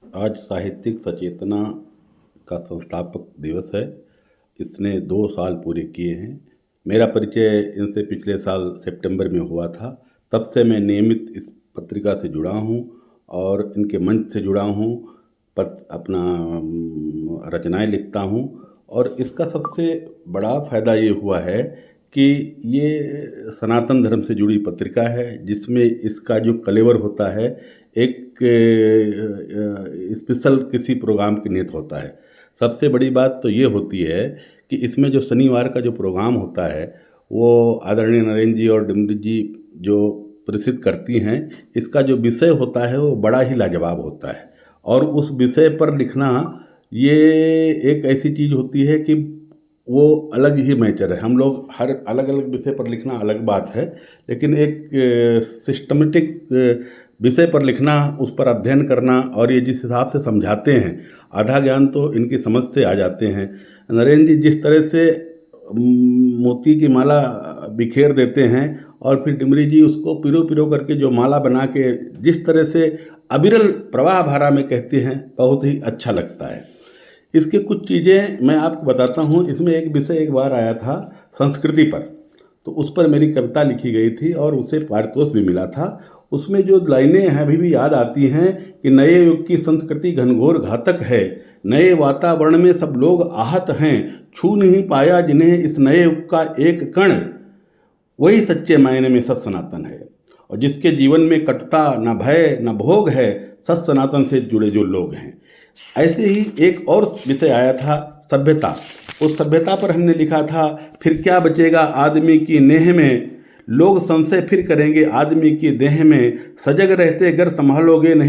आज साहित्यिक सचेतना का संस्थापक दिवस है। इसने 2 साल पूरे किए हैं। मेरा परिचय इनसे पिछले साल सितंबर में हुआ था। तब से मैं नियमित इस पत्रिका से जुड़ा हूँ और इनके मंच से जुड़ा हूँ। अपना रचनाएँ लिखता हूँ और इसका सबसे बड़ा फ़ायदा ये हुआ है कि ये सनातन धर्म से जुड़ी पत्रिका है, जिसमें इसका जो कलेवर होता है एक स्पेशल किसी प्रोग्राम की नियत होता है। सबसे बड़ी बात तो ये होती है कि इसमें जो शनिवार का जो प्रोग्राम होता है, वो आदरणीय नरेंद्र जी और डिम्पल जी जो प्रसिद्ध करती हैं, इसका जो विषय होता है वो बड़ा ही लाजवाब होता है और उस विषय पर लिखना ये एक ऐसी चीज़ होती है कि वो अलग ही मैटर है। हम लोग हर अलग-अलग विषय पर लिखना अलग बात है, लेकिन एक सिस्टमैटिक विषय पर लिखना, उस पर अध्ययन करना और ये जिस हिसाब से समझाते हैं, आधा ज्ञान तो इनकी समझ से आ जाते हैं। नरेंद्र जी जिस तरह से मोती की माला बिखेर देते हैं और फिर डिमरी जी उसको पिरो-पिरो करके जो माला बना के जिस तरह से अविरल प्रवाह धारा में कहते हैं, बहुत ही अच्छा लगता है। इसकी कुछ चीज़ें मैं आपको बताता हूँ। इसमें एक विषय एक बार आया था संस्कृति पर, तो उस पर मेरी कविता लिखी गई थी और उसे पारितोष भी मिला था। उसमें जो लाइनें हैं अभी भी याद आती हैं कि नए युग की संस्कृति घनघोर घातक है, नए वातावरण में सब लोग आहत हैं, छू नहीं पाया जिन्हें इस नए युग का एक कण, वही सच्चे मायने में सत सनातन है। और जिसके जीवन में कटुता न भय न भोग है, सत सनातन से जुड़े जो लोग हैं। ऐसे ही एक और विषय आया था सभ्यता। उस सभ्यता पर हमने लिखा था, फिर क्या बचेगा आदमी की नेह में, लोग संशय फिर करेंगे आदमी की देह में, सजग रहते अगर संभालोगे नहीं